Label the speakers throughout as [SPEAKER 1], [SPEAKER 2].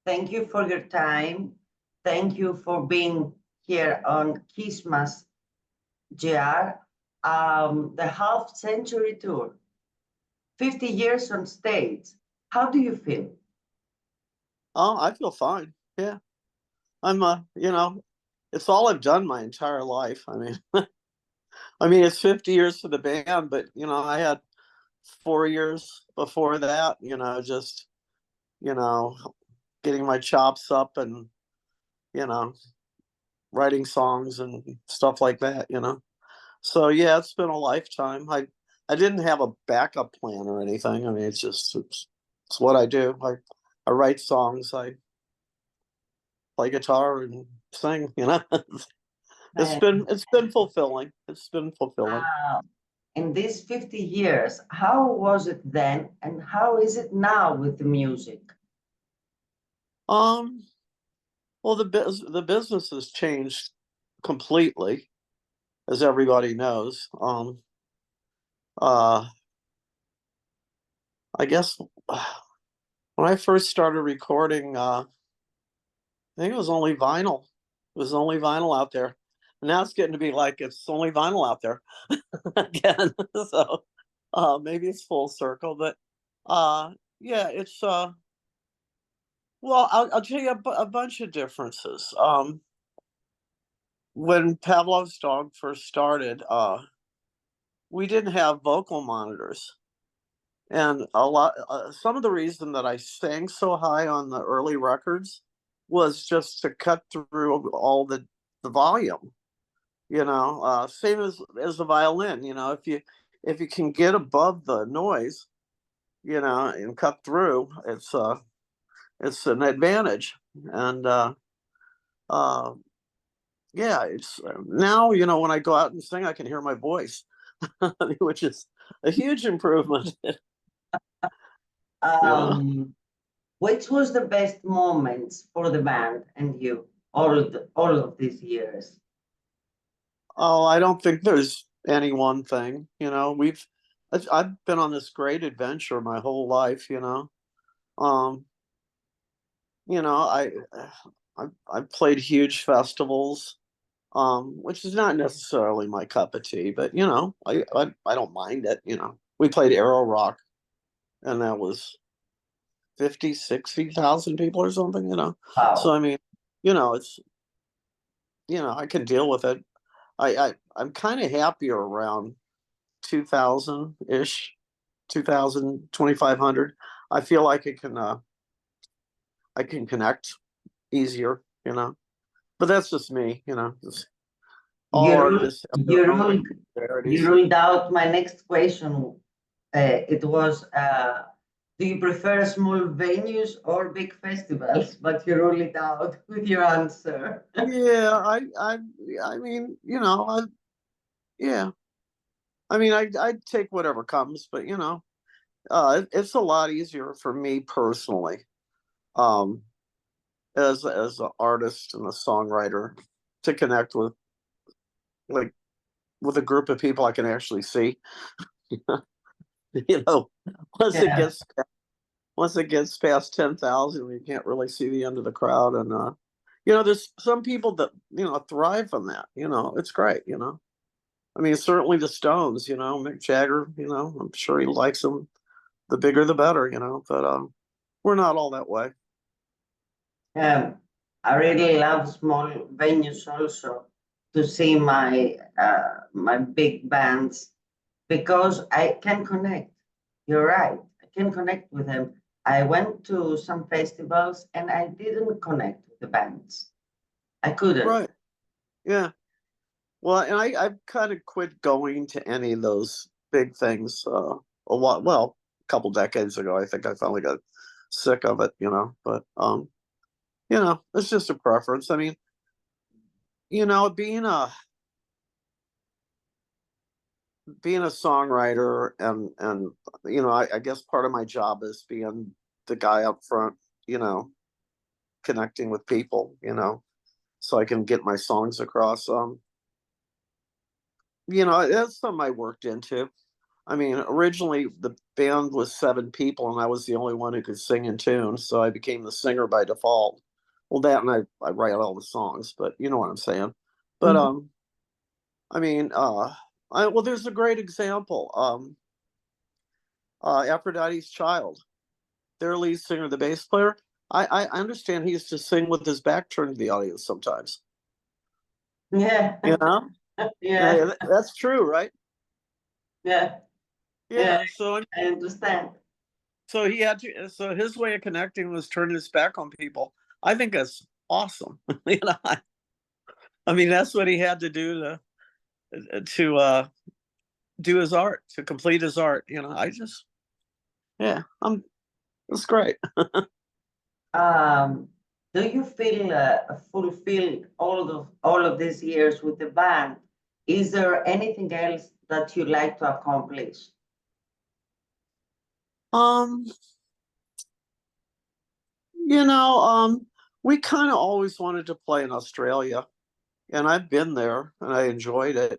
[SPEAKER 1] Thank you for your time. Thank you for being here on Christmas GR, the half century tour, 50 years on stage. How do you feel?
[SPEAKER 2] Oh, I feel fine. Yeah. It's all I've done my entire life. It's 50 years for the band, but I had 4 years before that, just, you know, getting my chops up and, you know, writing songs and stuff like that. So yeah, it's been a lifetime. I didn't have a backup plan or anything. It's what I do. I write songs, I play guitar and sing.
[SPEAKER 1] Uh,
[SPEAKER 2] It's been fulfilling. It's been fulfilling.
[SPEAKER 1] in these 50 years, how was it then and how is it now with the music?
[SPEAKER 2] Um, well, the business has changed completely, as everybody knows. Uh, I guess when I first started recording, I think it was only vinyl. It was only vinyl out there. And now it's getting to be like it's only vinyl out there again. So maybe it's full circle, but yeah, it's well, I'll tell you a bunch of differences. When Pavlov's dog first started, we didn't have vocal monitors. And some of the reason that I sang so high on the early records was just to cut through all the volume. Same as the violin. If you can get above the noise, and cut through, it's an advantage. And uh, yeah, it's now when I go out and sing, I can hear my voice, which is a huge improvement. you know.
[SPEAKER 1] Which was the best moments for the band and you all of these years?
[SPEAKER 2] Oh, I don't think there's any one thing. I've been on this great adventure my whole life. Um, you know, I I've played huge festivals, which is not necessarily my cup of tea, but I don't mind it. We played Aero Rock, and that was 50, 60,000 people or something. So
[SPEAKER 1] Wow.
[SPEAKER 2] it's I can deal with it. I'm kind of happier around 2000 ish, 2000, 2500. I feel like I can connect easier. But that's just me. All
[SPEAKER 1] You ruled,
[SPEAKER 2] artists have
[SPEAKER 1] you
[SPEAKER 2] their own
[SPEAKER 1] ruled, you
[SPEAKER 2] peculiarities.
[SPEAKER 1] ruled out my next question. It was, do you prefer small venues or big festivals? But you ruled it out with your answer.
[SPEAKER 2] Yeah, I mean, yeah. I take whatever comes, but it's a lot easier for me personally, um, as an artist and a songwriter, to connect like with a group of people I can actually see. you know, once it
[SPEAKER 1] Yeah.
[SPEAKER 2] gets once it gets past 10,000, you can't really see the end of the crowd. And there's some people that thrive on that. It's great. Certainly the Stones. Mick Jagger. I'm sure he likes them. The bigger, the better. But we're not all that way.
[SPEAKER 1] Um, I really love small venues also to see my big bands because I can connect. You're right. I can connect with them. I went to some festivals and I didn't connect with the bands. I couldn't.
[SPEAKER 2] Right. Yeah. Well, and I've kind of quit going to any of those big things a lot. Well, a couple decades ago, I think I finally got sick of it. But it's just a preference. You know, being a being a songwriter and I guess part of my job is being the guy up front, connecting with people, so I can get my songs across. That's something I worked into. I mean, originally the band was 7 people, and I was the only one who could sing in tune, so I became the singer by default. Well, that and I write all the songs, but you know what I'm saying. But
[SPEAKER 1] Mhm.
[SPEAKER 2] I mean, well, there's a great example. Aphrodite's Child, their lead singer, the bass player. I understand he used to sing with his back turned to the audience sometimes.
[SPEAKER 1] Yeah,
[SPEAKER 2] You know,
[SPEAKER 1] yeah,
[SPEAKER 2] that's true, right?
[SPEAKER 1] yeah, yeah.
[SPEAKER 2] Yeah.
[SPEAKER 1] I understand.
[SPEAKER 2] So he had to. So his way of connecting was turning his back on people. I think that's awesome. you know, I mean, that's what he had to do to do his art, to complete his art. I just, yeah, it's great.
[SPEAKER 1] Um, do you feel fulfilled all of these years with the band? Is there anything else that you like to accomplish?
[SPEAKER 2] Um, you know, we kind of always wanted to play in Australia, and I've been there and I enjoyed it.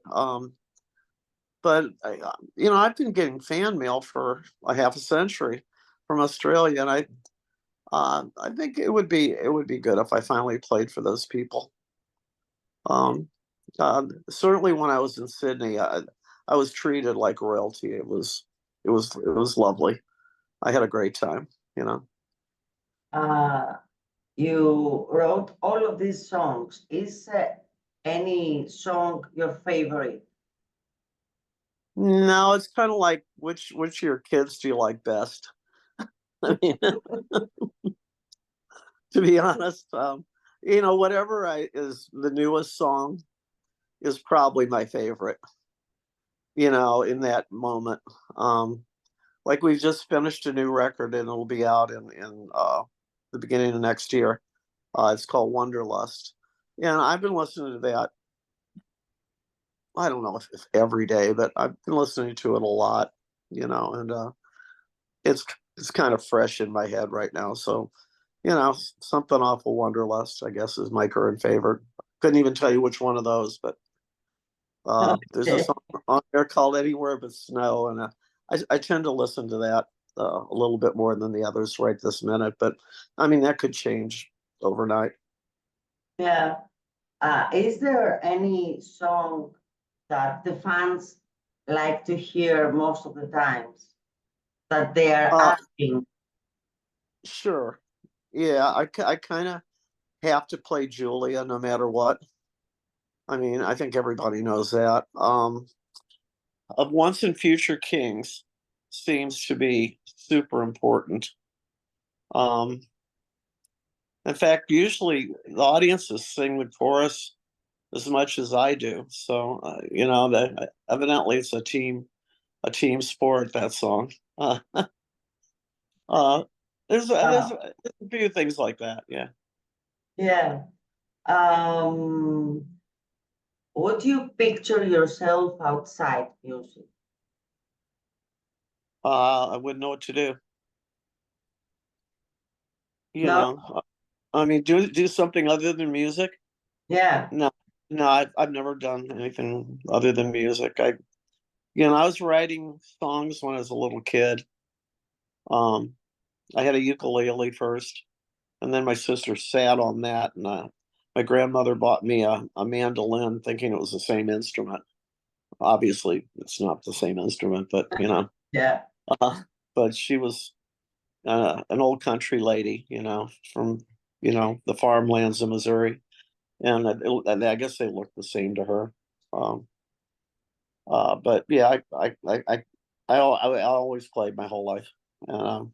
[SPEAKER 2] But I've been getting fan mail for a half a century from Australia, and I think it would be good if I finally played for those people. Um, Certainly when I was in Sydney, I was treated like royalty. It was lovely. I had a great time. You know.
[SPEAKER 1] Uh, you wrote all of these songs. Is any song your favorite?
[SPEAKER 2] No, it's kind of like which of your kids do you like best? I mean, to be honest, whatever is the newest song is probably my favorite. In that moment. Like we've just finished a new record and it'll be out in the beginning of next year. It's called Wonderlust, and I've been listening to that. I don't know if every day, but I've been listening to it a lot. And it's it's kind of fresh in my head right now. So, something off of Wonderlust, I guess, is my current favorite. Couldn't even tell you which one of those, but there's a song on there called "Anywhere But Snow," and I tend to listen to that a little bit more than the others right this minute. But I mean, that could change overnight.
[SPEAKER 1] Yeah. Is there any song that the fans like to hear most of the times that they are
[SPEAKER 2] Uh,
[SPEAKER 1] asking?
[SPEAKER 2] sure. Yeah, I kind of have to play Julia no matter what. I mean, I think everybody knows that. Of Once and Future Kings seems to be super important. Um, in fact, usually the audiences sing the chorus as much as I do. So, that evidently it's a team sport. That song. Uh, there's
[SPEAKER 1] Uh,
[SPEAKER 2] a few things like that. Yeah.
[SPEAKER 1] yeah. Um, would you picture yourself outside music?
[SPEAKER 2] I wouldn't know what to do. You
[SPEAKER 1] No?
[SPEAKER 2] know, I mean, do something other than music.
[SPEAKER 1] Yeah.
[SPEAKER 2] No, no, I've never done anything other than music. I was writing songs when I was a little kid. Um, I had a ukulele first, and then my sister sat on that, and my grandmother bought me a mandolin, thinking it was the same instrument. Obviously, it's not the same instrument, but
[SPEAKER 1] Yeah.
[SPEAKER 2] uh, but she was an old country lady, from the farmlands of Missouri, and I guess they looked the same to her. Um, but yeah, I always played my whole life, and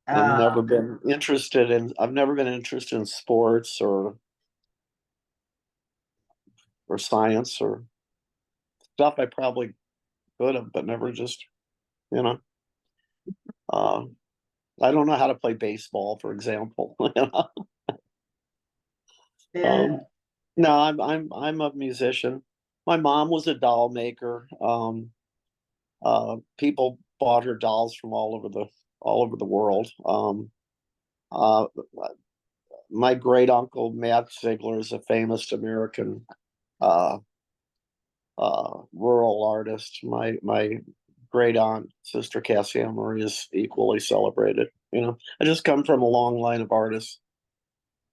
[SPEAKER 1] Uh,
[SPEAKER 2] I've never been interested in sports or science or stuff I probably could have, but never just, you know, uh, I don't know how to play baseball, for example.
[SPEAKER 1] yeah.
[SPEAKER 2] um, no, I'm a musician. My mom was a doll maker. People bought her dolls from all over the world. Uh, my great uncle Matt Ziegler is a famous American uh, rural artist. My great aunt, Sister Cassie Marie, is equally celebrated. I just come from a long line of artists.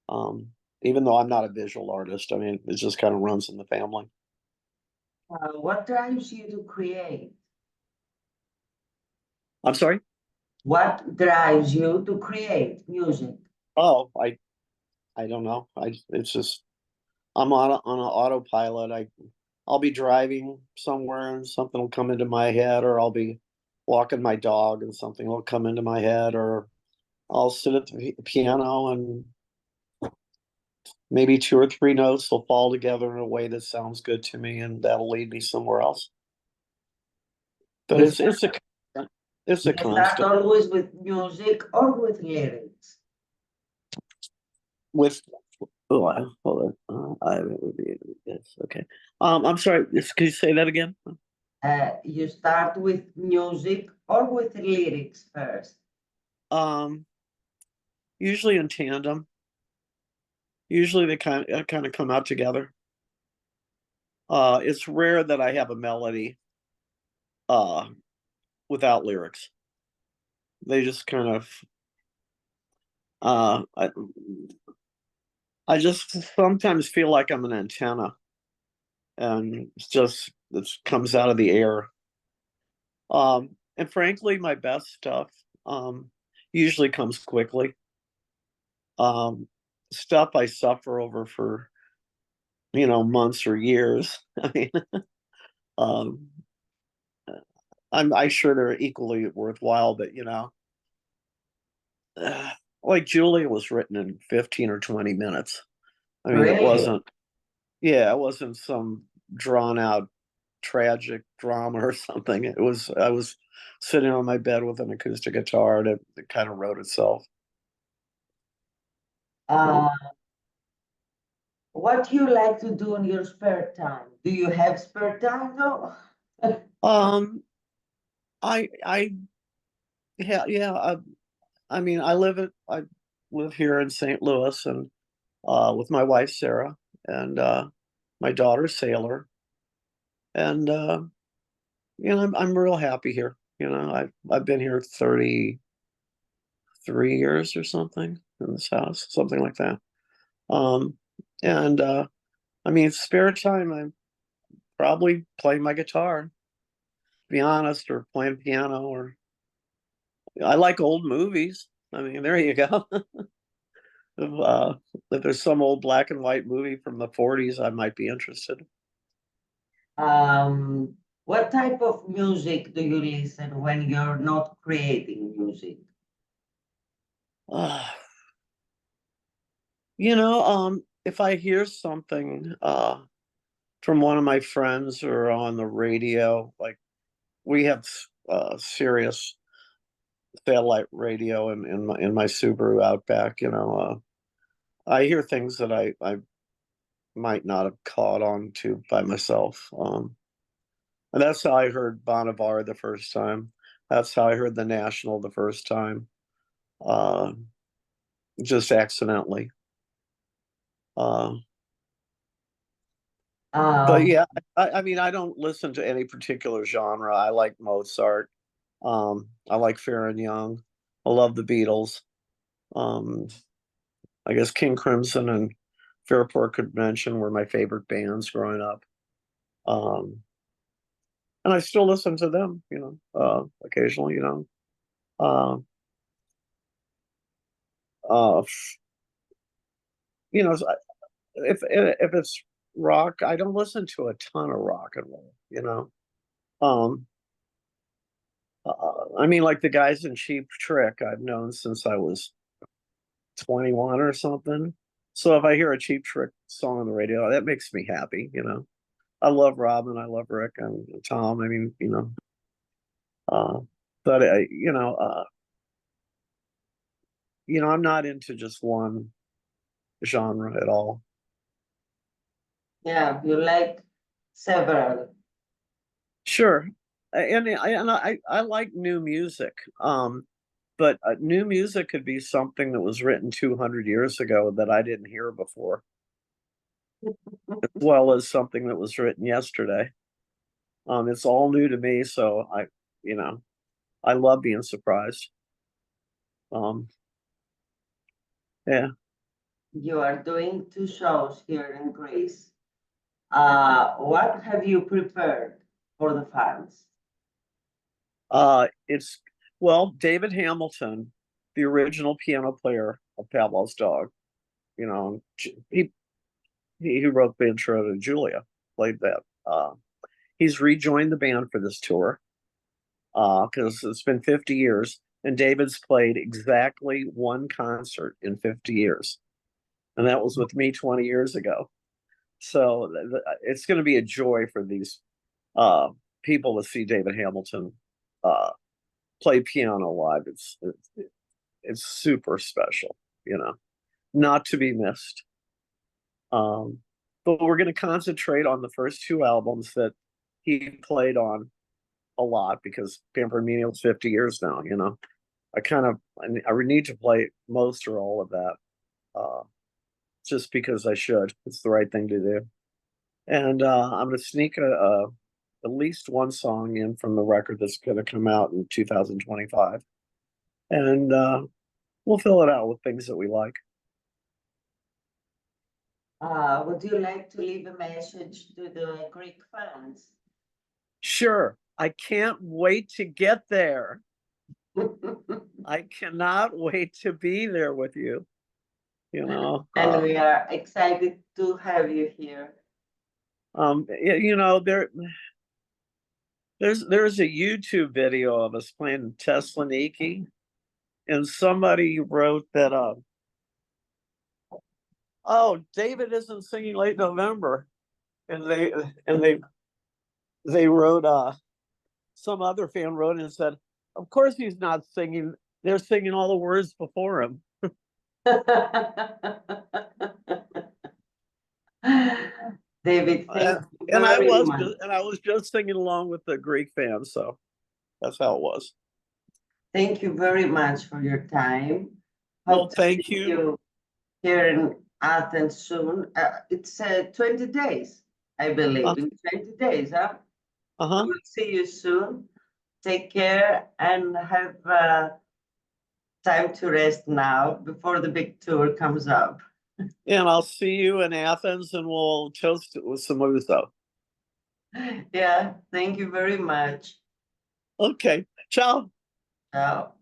[SPEAKER 2] Um, Even though I'm not a visual artist, I mean, it just kind of runs in the family.
[SPEAKER 1] What drives you to create?
[SPEAKER 2] I'm sorry.
[SPEAKER 1] What drives you to create music?
[SPEAKER 2] Oh, I don't know. It's just I'm on an autopilot. I'll be driving somewhere and something will come into my head, or I'll be walking my dog and something will come into my head, or I'll sit at the piano and maybe two or three notes will fall together in a way that sounds good to me, and that'll lead me somewhere else. But
[SPEAKER 1] You
[SPEAKER 2] it's a
[SPEAKER 1] you start
[SPEAKER 2] constant
[SPEAKER 1] always with music or with lyrics?
[SPEAKER 2] with. Oh, hold on. Yes, okay. I'm sorry. Can you say that again?
[SPEAKER 1] You start with music or with lyrics first?
[SPEAKER 2] Um, Usually in tandem. Usually they kind of come out together. It's rare that I have a melody uh without lyrics. They just kind of uh I, I just sometimes feel like I'm an antenna, and it comes out of the air. And frankly, my best stuff usually comes quickly. Um, Stuff I suffer over for months or years. I mean, um, I'm sure they're equally worthwhile, but like Julia was written in 15 or 20 minutes. I mean,
[SPEAKER 1] Really?
[SPEAKER 2] it wasn't some drawn out tragic drama or something. I was sitting on my bed with an acoustic guitar and it kind of wrote itself.
[SPEAKER 1] Uh,
[SPEAKER 2] So,
[SPEAKER 1] what do you like to do in your spare time? Do you have spare time though?
[SPEAKER 2] um, I yeah. I mean, I live here in St. Louis and with my wife Sarah and my daughter Sailor, and I'm real happy here. I've been here 33 years or something in this house, something like that. Um, and I mean, spare time, I'm probably playing my guitar, to be honest, or playing piano, or I like old movies. I mean, there you go. If, if there's some old black and white movie from the 40s, I might be interested.
[SPEAKER 1] Um, what type of music do you listen when you're not creating music?
[SPEAKER 2] Uh, if I hear something from one of my friends or on the radio, like we have Sirius satellite radio in my Subaru Outback, I hear things that I might not have caught on to by myself. And that's how I heard Bonnevere the first time. That's how I heard the National the first time, uh, just accidentally. Uh, but
[SPEAKER 1] Um,
[SPEAKER 2] yeah, I mean, I don't listen to any particular genre. I like Mozart. I like Fair Young. I love the Beatles. Um, I guess King Crimson and Fairport Convention were my favorite bands growing up. Um, and I still listen to them, occasionally, Uh, uh, so if it's rock, I don't listen to a ton of rock and roll. Um, I mean, like the guys in Cheap Trick, I've known since I was 21 or something. So if I hear a Cheap Trick song on the radio, that makes me happy. I love Robin, I love Rick and Tom. I mean, uh, but I'm not into just one genre at all.
[SPEAKER 1] yeah, you like several.
[SPEAKER 2] Sure, and I like new music. But new music could be something that was written 200 years ago that I didn't hear before, as well as something that was written yesterday. It's all new to me, so I love being surprised. Yeah.
[SPEAKER 1] You are doing 2 shows here in Greece. What have you prepared for the fans?
[SPEAKER 2] It's David Hamilton, the original piano player of Pavlov's Dog. He wrote the intro to Julia, played that. He's rejoined the band for this tour because it's been 50 years, and David's played exactly one concert in 50 years, and that was with me 20 years ago. So it's going to be a joy for these people to see David Hamilton play piano live. It's super special, not to be missed. But we're going to concentrate on the first 2 albums that he played on a lot because Pampered Mania was 50 years now. I need to play most or all of that, just because I should. It's the right thing to do. And I'm going to sneak at least one song in from the record that's going to come out in 2025. And we'll fill it out with things that we like.
[SPEAKER 1] Would you like to leave a message to the Greek fans?
[SPEAKER 2] Sure. I can't wait to get there. I cannot wait to be there with you.
[SPEAKER 1] And we are excited to have you here.
[SPEAKER 2] There's a YouTube video of us playing Thessaloniki, and somebody wrote that David isn't singing Late November, and they wrote some other fan wrote and said, of course he's not singing, they're singing all the words before him.
[SPEAKER 1] David, thank you
[SPEAKER 2] and
[SPEAKER 1] very much.
[SPEAKER 2] I was just singing along with the Greek fans, so that's how it was.
[SPEAKER 1] Thank you very much for your time.
[SPEAKER 2] Well, thank you.
[SPEAKER 1] Here in Athens soon. It's 20 days, I believe. In 20 days, huh?
[SPEAKER 2] Uh-huh.
[SPEAKER 1] We'll see you soon. Take care and have time to rest now before the big tour comes up.
[SPEAKER 2] And I'll see you in Athens, and we'll toast it with some ouzo.
[SPEAKER 1] Yeah, thank you very much.
[SPEAKER 2] Okay. Ciao.
[SPEAKER 1] Ciao.